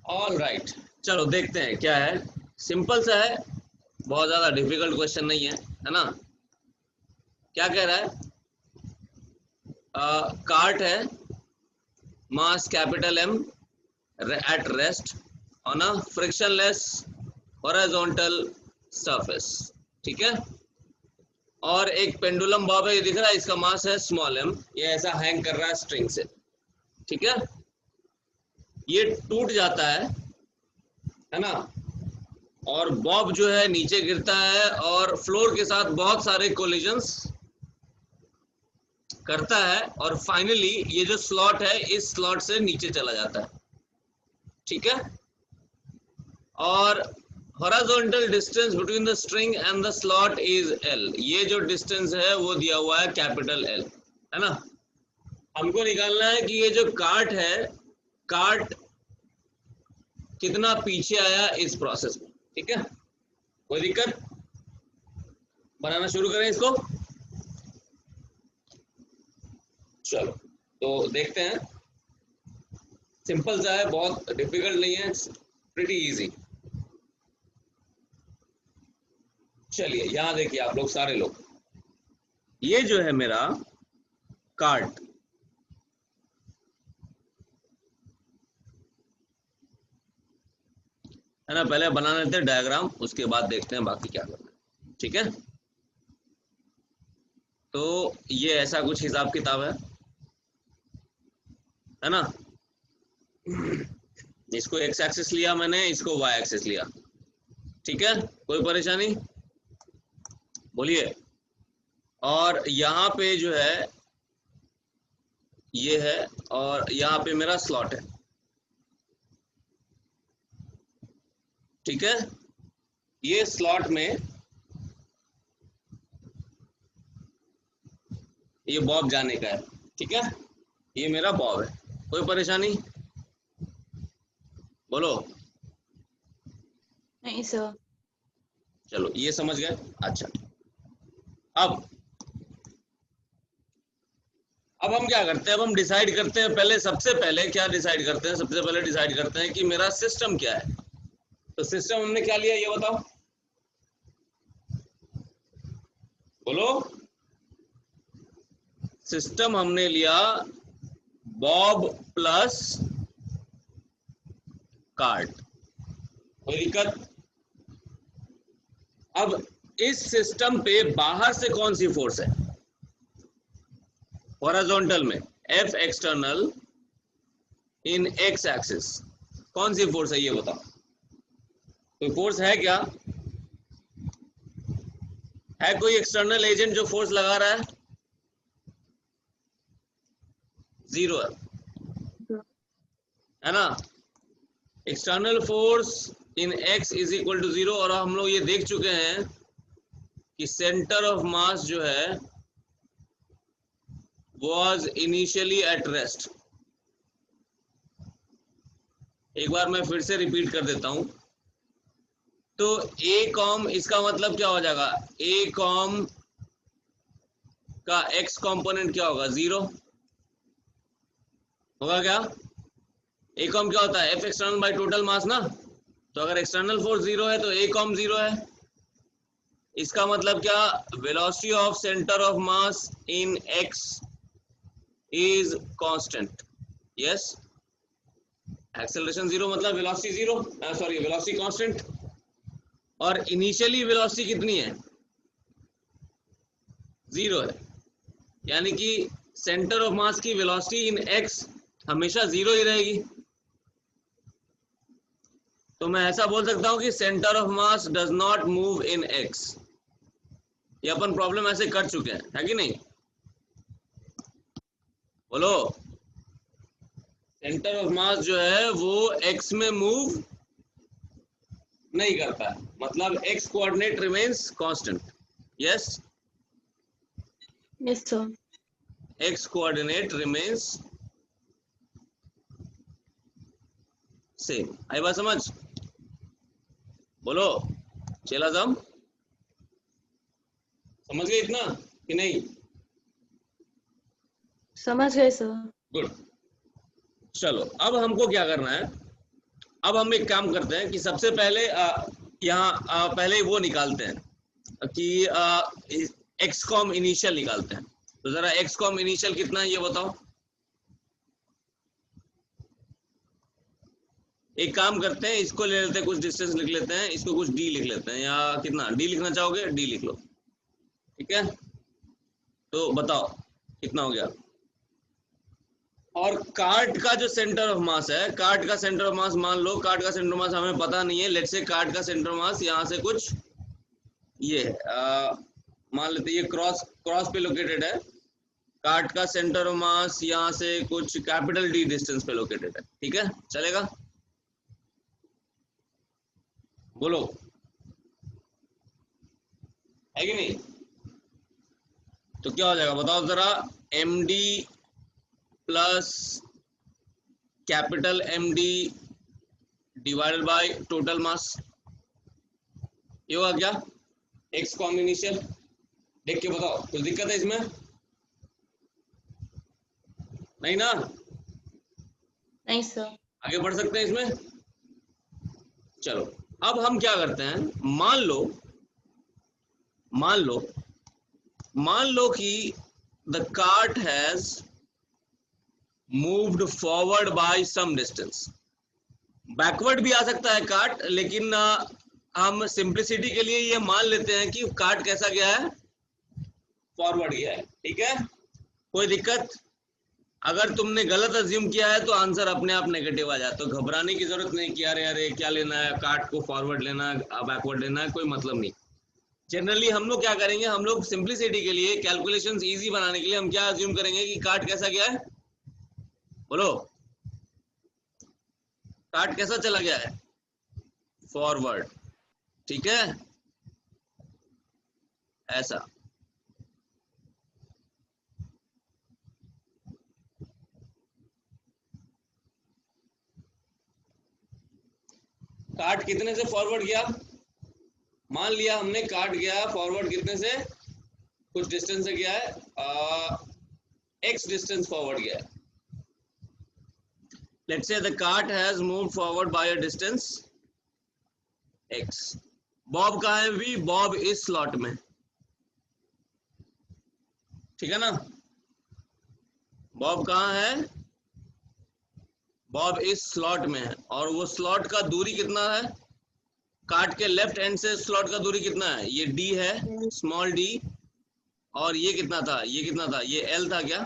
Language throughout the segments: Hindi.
ऑल राइट, चलो देखते हैं क्या है। सिंपल सा है, बहुत ज्यादा डिफिकल्ट क्वेश्चन नहीं है ना। क्या कह रहा है? कार्ट है, mass capital M, at rest on a frictionless horizontal surface, ठीक है। और एक पेंडुलम बॉब है, ये दिख रहा है, इसका मास है स्मॉल एम, ये ऐसा हैंग कर रहा है स्ट्रिंग से, ठीक है। ये टूट जाता है ना, और बॉब जो है नीचे गिरता है और फ्लोर के साथ बहुत सारे कोलिजन्स करता है, और फाइनली ये जो स्लॉट है इस स्लॉट से नीचे चला जाता है, ठीक है। और horizontal distance between the string and the slot is L, ये जो डिस्टेंस है वो दिया हुआ है कैपिटल एल, है ना। हमको निकालना है कि ये जो कार्ट है, कार्ट कितना पीछे आया इस प्रोसेस में, ठीक है। कोई दिक्कत? बनाना शुरू करें इसको। चलो तो देखते हैं, सिंपल सा है, बहुत डिफिकल्ट नहीं है, प्रीटी इजी। चलिए यहां देखिए आप लोग, सारे लोग, ये जो है मेरा कार्ट, है ना। पहले बना लेते हैं डायग्राम, उसके बाद देखते हैं बाकी क्या करना है, ठीक है। तो ये ऐसा कुछ हिसाब किताब है ना। इसको एक्स एक्सिस लिया मैंने, इसको वाई एक्सिस लिया, ठीक है। कोई परेशानी? बोलिए। और यहाँ पे जो है ये है, और यहाँ पे मेरा स्लॉट है, ठीक है। ये स्लॉट में ये बॉब जाने का है, ठीक है। ये मेरा बॉब है, कोई परेशानी? बोलो। नहीं सर। चलो ये समझ गए, अच्छा। अब हम क्या करते हैं, अब हम डिसाइड करते हैं, पहले सबसे पहले क्या डिसाइड करते हैं, सबसे पहले डिसाइड करते हैं कि मेरा सिस्टम क्या है। तो सिस्टम हमने क्या लिया ये बताओ, बोलो। सिस्टम हमने लिया बॉब प्लस कार्ट, कोई दिक्कत? अब इस सिस्टम पे बाहर से कौन सी फोर्स है? हॉरिजॉन्टल में एफ एक्सटर्नल इन एक्स एक्सिस, कौन सी फोर्स है ये बताओ। कोई फोर्स है क्या? है कोई एक्सटर्नल एजेंट जो फोर्स लगा रहा है? जीरो है ना। External force in x is equal to zero, और हम लोग ये देख चुके हैं कि सेंटर ऑफ मास जो है was इनिशियली एट रेस्ट। एक बार मैं फिर से रिपीट कर देता हूं। तो ए कॉम, इसका मतलब क्या हो जाएगा, ए कॉम का एक्स कंपोनेंट क्या होगा? जीरो होगा क्या? ए कॉम क्या होता है? एफ एक्सटर्नल बाय टोटल मास ना। तो अगर एक्सटर्नल फोर्स जीरो है तो ए कॉम जीरो है। इसका मतलब क्या, velocity of center of mass in x is constant, yes. Acceleration zero मतलब velocity zero, sorry velocity constant. और इनिशियली वेलोसिटी कितनी है? जीरो है, यानी कि सेंटर ऑफ मास की वेलोसिटी इन एक्स हमेशा जीरो ही रहेगी। तो मैं ऐसा बोल सकता हूं कि centre of mass does not move in x. ये अपन प्रॉब्लम ऐसे कर चुके हैं, है कि नहीं? बोलो। सेंटर ऑफ मास जो है वो एक्स में मूव नहीं करता है, मतलब x coordinate remains constant, yes. Yes sir. X coordinate remains same. आई बात समझ? बोलो चेलाजम, समझ गए इतना कि नहीं? समझ गए सर। गुड। चलो अब हमको क्या करना है, अब हम एक काम करते हैं कि सबसे पहले यहाँ पहले वो निकालते हैं कि एक्सकॉम इनिशियल निकालते हैं। तो जरा एक्सकॉम इनिशियल कितना है ये बताओ। एक काम करते हैं, इसको ले लेते हैं, कुछ डिस्टेंस लिख लेते हैं, इसको कुछ डी लिख लेते हैं, या कितना डी लिखना चाहोगे, डी लिख लो, ठीक है। तो बताओ कितना हो गया। और कार्ट का जो सेंटर ऑफ मास है, कार्ट का सेंटर ऑफ मास, मान लो कार्ट का सेंटर ऑफ मास हमें पता नहीं है, लेट्स से कार्ट का सेंटर ऑफ मास यहाँ से कुछ ये मान लेते ये क्रॉस पे लोकेटेड है। कार्ट का सेंटर ऑफ मास यहाँ से कुछ कैपिटल डी डिस्टेंस पे लोकेटेड है, ठीक है, चलेगा, बोलो है कि नहीं। तो क्या हो जाएगा बताओ जरा, M D plus capital M D divided by total mass, ये होगा क्या एक्स कॉम्बिनेशन। देख के बताओ कुछ दिक्कत है इसमें, नहीं ना, नहीं सर। आगे बढ़ सकते हैं इसमें। चलो अब हम क्या करते हैं, मान लो कि the cart has moved forward by some distance. Backward भी आ सकता है कार्ट, लेकिन हम सिंप्लिसिटी के लिए ये मान लेते हैं कि कार्ट कैसा गया है, फॉरवर्ड गया है, ठीक है। कोई दिक्कत, अगर तुमने गलत अज्यूम किया है तो आंसर अपने आप नेगेटिव आ जाए, तो घबराने की जरूरत नहीं कि अरे क्या लेना है, कार्ट को फॉरवर्ड लेना है बैकवर्ड लेना है, कोई मतलब नहीं। जनरली हम लोग क्या करेंगे, हम लोग सिंप्लिसिटी के लिए, कैलकुलेशंस इजी बनाने के लिए हम क्या अज्यूम करेंगे कि कार्ट कैसा गया है, बोलो कार्ट कैसा चला गया है, फॉरवर्ड, ठीक है, ऐसा। कार्ट कितने से फॉरवर्ड गया, मान लिया हमने कार्ट गया फॉरवर्ड कितने से, कुछ डिस्टेंस से गया है, एक्स डिस्टेंस फॉरवर्ड गया है। Let's say the cart has moved forward bye a distance x। Bob कहाँ है भी, बॉब इस स्लॉट में, ठीक है ना। बॉब कहाँ है, बॉब इस स्लॉट में है, और वो स्लॉट का दूरी कितना है, कार्ट के लेफ्ट एंड से स्लॉट का दूरी कितना है, ये d है, स्मॉल d, और ये कितना था, ये कितना था, ये l था क्या।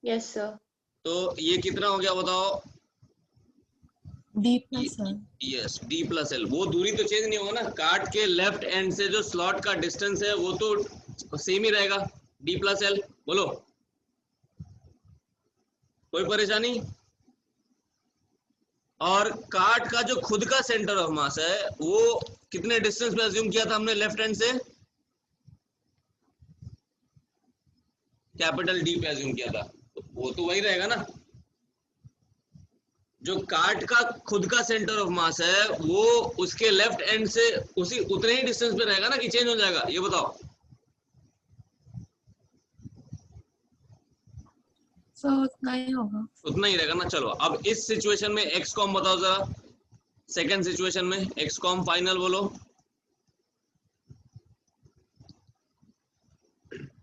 Yes sir. तो ये कितना हो गया बताओ, D plus L. Yes D plus L. वो दूरी तो चेंज नहीं होगा ना, कार्ट के लेफ्ट एंड से जो स्लॉट का डिस्टेंस है वो तो सेम ही रहेगा, डी प्लस एल। बोलो कोई परेशानी। और कार्ट का जो खुद का सेंटर ऑफ मास है वो कितने डिस्टेंस पे अज्यूम किया था हमने लेफ्ट हैंड से, कैपिटल डी पे अज्यूम किया था, तो वो तो वही रहेगा ना। जो कार्ट का खुद का सेंटर ऑफ मास है वो उसके लेफ्ट एंड से उसी उतने ही डिस्टेंस पे रहेगा ना, कि चेंज हो जाएगा, ये बताओ। सर उतना ही होगा, उतना ही रहेगा ना। चलो अब इस सिचुएशन में एक्स कॉम बताओ जरा, सेकेंड सिचुएशन में एक्स कॉम फाइनल बोलो,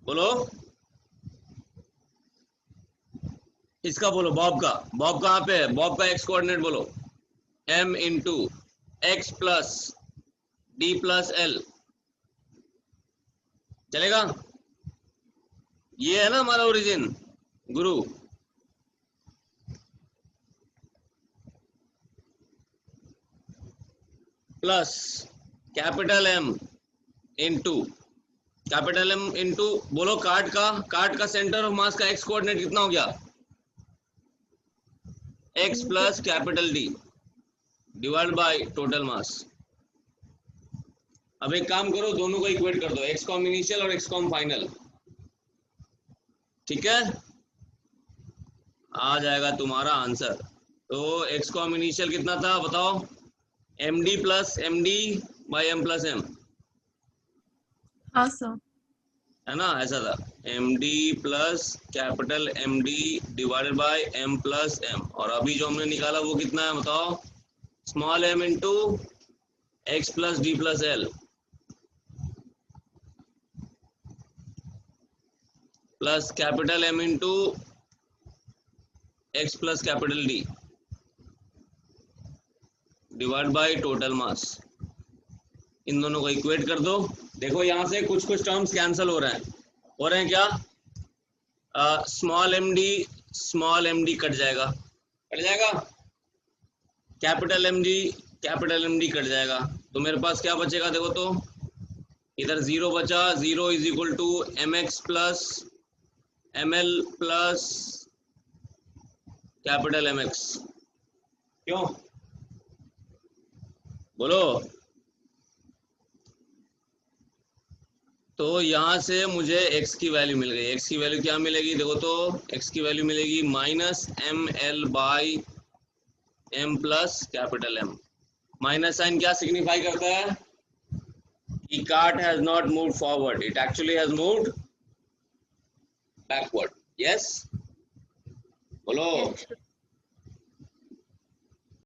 बोलो इसका बोलो, बॉब कहाँ पे है, बॉब का एक्स कोऑर्डिनेट बोलो, m into X plus D plus L, चलेगा। ये है ना हमारा ओरिजिन गुरु, प्लस कैपिटल M इंटू बोलो कार्ट का सेंटर ऑफ मास का एक्स कोऑर्डिनेट कितना हो गया, x plus capital D divide by total मास। अब एक काम करो, दोनों को इक्वेट कर दो, एक्स कॉम इनिशियल और एक्स कॉम फाइनल, ठीक है, आ जाएगा तुम्हारा आंसर। तो एक्स कॉम इनिशियल कितना था बताओ, M D plus M D by M plus M. हाँ सर। है ना, ऐसा था M D plus capital M D divided by M plus M, और अभी जो हमने निकाला वो कितना है बताओ, small M into X plus D plus L plus capital M into X plus capital D divide by total mass. इन दोनों को इक्वेट कर दो। देखो यहां से कुछ कुछ टर्म्स कैंसिल हो रहे हैं क्या, स्मॉल एम डी कट जाएगा, कैपिटल एम डी कट जाएगा, तो मेरे पास क्या बचेगा, देखो तो इधर जीरो बचा, zero is equal to M X plus M L plus capital M X. क्यों बोलो। तो यहां से मुझे x की वैल्यू मिल गई। x की वैल्यू क्या मिलेगी, देखो तो x की वैल्यू मिलेगी minus M L by M plus capital M. Minus sign क्या सिग्निफाई करता है कि cart has not moved forward, it actually has moved backward. Yes बोलो।